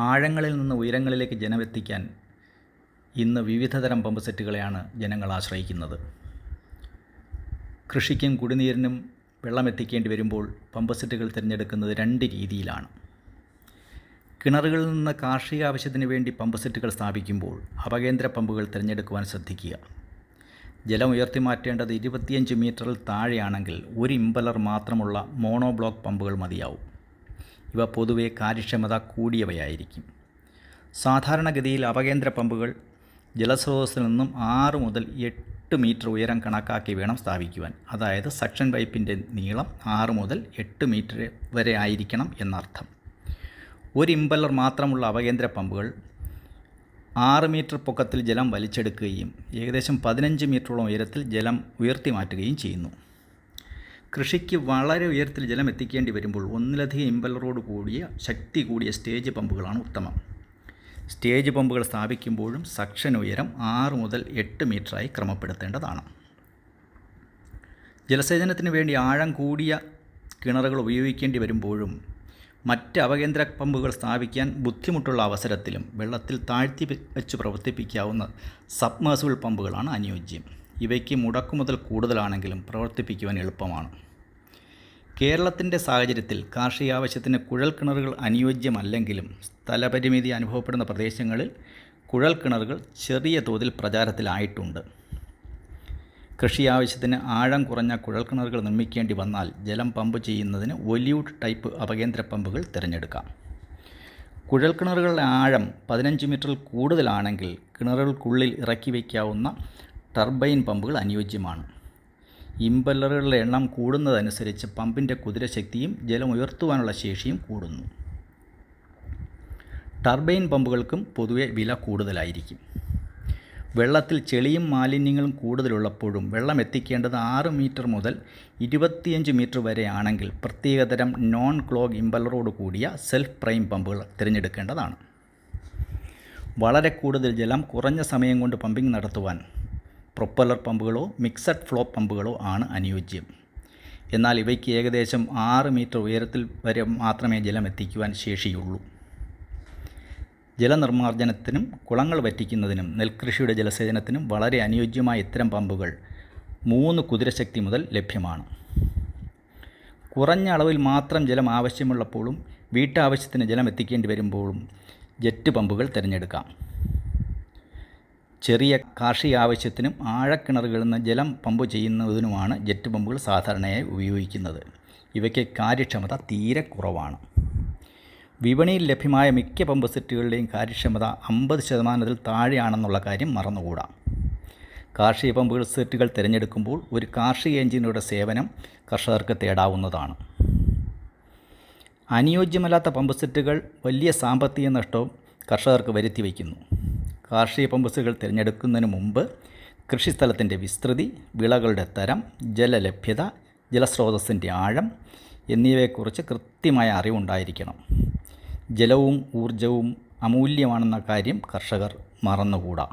ആഴങ്ങളിൽ നിന്ന് ഉയരങ്ങളിലേക്ക് ജലമെത്തിക്കാൻ ഇന്ന് വിവിധതരം പമ്പ് സെറ്റുകളെയാണ് ജനങ്ങൾ ആശ്രയിക്കുന്നത്. കൃഷിക്കും കുടിനീരിനും വെള്ളമെത്തിക്കേണ്ടി വരുമ്പോൾ പമ്പ് സെറ്റുകൾ തിരഞ്ഞെടുക്കുന്നത് രണ്ട് രീതിയിലാണ്. കിണറുകളിൽ നിന്ന് കാർഷിക ആവശ്യത്തിന് വേണ്ടി പമ്പ് സെറ്റുകൾ സ്ഥാപിക്കുമ്പോൾ അപകേന്ദ്ര പമ്പുകൾ തിരഞ്ഞെടുക്കുവാൻ ശ്രദ്ധിക്കുക. ജലം ഉയർത്തി മാറ്റേണ്ടത് 25 മീറ്ററിൽ താഴെയാണെങ്കിൽ ഒരു ഇമ്പലർ മാത്രമുള്ള മോണോ ബ്ലോക്ക് പമ്പുകൾ മതിയാവും. ഇവ പൊതുവെ കാര്യക്ഷമത കൂടിയവയായിരിക്കും. സാധാരണഗതിയിൽ അപകേന്ദ്ര പമ്പുകൾ ജലസ്രോതസ്സിൽ നിന്നും 6 മുതൽ 8 മീറ്റർ ഉയരം കണക്കാക്കി വേണം സ്ഥാപിക്കുവാൻ. അതായത് സക്ഷൻ പൈപ്പിൻ്റെ നീളം 6 മുതൽ 8 മീറ്റർ വരെ ആയിരിക്കണം എന്നർത്ഥം. ഒരു ഇമ്പല്ലർ മാത്രമുള്ള അപകേന്ദ്ര പമ്പുകൾ 6 മീറ്റർ പൊക്കത്തിൽ ജലം വലിച്ചെടുക്കുകയും ഏകദേശം 15 മീറ്ററോളം ഉയരത്തിൽ ജലം ഉയർത്തി മാറ്റുകയും ചെയ്യുന്നു. കൃഷിക്ക് വളരെ ഉയരത്തിൽ ജലം എത്തിക്കേണ്ടി വരുമ്പോൾ ഒന്നിലധികം ഇമ്പല്ലറോട് കൂടിയ ശക്തി കൂടിയ സ്റ്റേജ് പമ്പുകളാണ് ഉത്തമം. സ്റ്റേജ് പമ്പുകൾ സ്ഥാപിക്കുമ്പോഴും സക്ഷൻ ഉയരം 6 മുതൽ 8 മീറ്ററായി ക്രമപ്പെടുത്തേണ്ടതാണ്. ജലസേചനത്തിന് വേണ്ടി ആഴം കൂടിയ കിണറുകൾ ഉപയോഗിക്കേണ്ടി വരുമ്പോഴും മറ്റ് അപകേന്ദ്ര പമ്പുകൾ സ്ഥാപിക്കാൻ ബുദ്ധിമുട്ടുള്ള അവസരത്തിലും വെള്ളത്തിൽ താഴ്ത്തി വെച്ച് പ്രവർത്തിപ്പിക്കാവുന്ന സബ്മേഴ്സിബിൾ പമ്പുകളാണ് അനുയോജ്യം. ഇവയ്ക്ക് മുടക്കുമുതൽ കൂടുതലാണെങ്കിലും പ്രവർത്തിപ്പിക്കുവാൻ എളുപ്പമാണ്. കേരളത്തിൻ്റെ സാഹചര്യത്തിൽ കാർഷിക ആവശ്യത്തിന് കുഴൽ കിണറുകൾ അനുയോജ്യമല്ലെങ്കിലും സ്ഥലപരിമിതി അനുഭവപ്പെടുന്ന പ്രദേശങ്ങളിൽ കുഴൽ കിണറുകൾ ചെറിയ തോതിൽ പ്രചാരത്തിലായിട്ടുണ്ട്. കൃഷി ആവശ്യത്തിന് ആഴം കുറഞ്ഞ കുഴൽ കിണറുകൾ നിർമ്മിക്കേണ്ടി വന്നാൽ ജലം പമ്പ് ചെയ്യുന്നതിന് ഒലിവുഡ് ടൈപ്പ് അപകേന്ദ്ര പമ്പുകൾ തിരഞ്ഞെടുക്കാം. കുഴൽ കിണറുകളുടെ ആഴം 15 മീറ്ററിൽ കൂടുതലാണെങ്കിൽ കിണറുകൾക്കുള്ളിൽ ഇറക്കി വയ്ക്കാവുന്ന ടർബൈൻ പമ്പുകൾ അനുയോജ്യമാണ്. ഇമ്പല്ലറുകളുടെ എണ്ണം കൂടുന്നതനുസരിച്ച് പമ്പിൻ്റെ കുതിരശക്തിയും ജലം ഉയർത്തുവാനുള്ള ശേഷിയും കൂടുന്നു. ടർബൈൻ പമ്പുകൾക്കും പൊതുവെ വില കൂടുതലായിരിക്കും. വെള്ളത്തിൽ ചെളിയും മാലിന്യങ്ങളും കൂടുതലുള്ളപ്പോഴും വെള്ളം എത്തിക്കേണ്ടത് 6 മീറ്റർ മുതൽ 25 മീറ്റർ വരെ ആണെങ്കിൽ പ്രത്യേകതരം നോൺ ക്ലോഗ് ഇമ്പല്ലറോട് കൂടിയ സെൽഫ് പ്രൈം പമ്പുകൾ തിരഞ്ഞെടുക്കേണ്ടതാണ്. വളരെ കൂടുതൽ ജലം കുറഞ്ഞ സമയം കൊണ്ട് പമ്പിംഗ് നടത്തുവാൻ പ്രൊപ്പല്ലർ പമ്പുകളോ മിക്സഡ് ഫ്ലോ പമ്പുകളോ ആണ് അനുയോജ്യം. എന്നാൽ ഇവയ്ക്ക് ഏകദേശം 6 മീറ്റർ ഉയരത്തിൽ വരെ മാത്രമേ ജലം എത്തിക്കുവാൻ ശേഷിയുള്ളൂ. ജലനിർമ്മാർജ്ജനത്തിനും കുളങ്ങൾ വറ്റിക്കുന്നതിനും നെൽകൃഷിയുടെ ജലസേചനത്തിനും വളരെ അനുയോജ്യമായ ഇത്തരം പമ്പുകൾ 3 കുതിരശക്തി മുതൽ ലഭ്യമാണ്. കുറഞ്ഞ അളവിൽ മാത്രം ജലം ആവശ്യമുള്ളപ്പോഴും വീട്ടാവശ്യത്തിന് ജലം എത്തിക്കേണ്ടി വരുമ്പോഴും ജെറ്റ് പമ്പുകൾ തിരഞ്ഞെടുക്കാം. ചെറിയ കാർഷിക ആവശ്യത്തിനും ആഴക്കിണറുകളിൽ നിന്ന് ജലം പമ്പ് ചെയ്യുന്നതിനുമാണ് ജെറ്റ് പമ്പുകൾ സാധാരണയായി ഉപയോഗിക്കുന്നത്. ഇവയ്ക്ക് കാര്യക്ഷമത തീരെ കുറവാണ്. വിപണിയിൽ ലഭ്യമായ മിക്ക പമ്പ് സെറ്റുകളുടെയും കാര്യക്ഷമത 50% താഴെയാണെന്നുള്ള കാര്യം മറന്നുകൂടാ. കാർഷിക പമ്പ് സെറ്റുകൾ തിരഞ്ഞെടുക്കുമ്പോൾ ഒരു കാർഷിക എഞ്ചിനീയറുടെ സേവനം കർഷകർക്ക് തേടാവുന്നതാണ്. അനുയോജ്യമല്ലാത്ത പമ്പ് സെറ്റുകൾ വലിയ സാമ്പത്തിക നഷ്ടവും കർഷകർക്ക് വരുത്തി വയ്ക്കുന്നു. കാർഷിക പമ്പ് സെറ്റുകൾ തിരഞ്ഞെടുക്കുന്നതിന് മുമ്പ് കൃഷിസ്ഥലത്തിൻ്റെ വിസ്തൃതി, വിളകളുടെ തരം, ജലലഭ്യത, ജലസ്രോതസ്സിൻ്റെ ആഴം എന്നിവയെക്കുറിച്ച് കൃത്യമായ അറിവുണ്ടായിരിക്കണം. ജലവും ഊർജവും അമൂല്യമാണെന്ന കാര്യം കർഷകർ മറന്നുകൂടാ.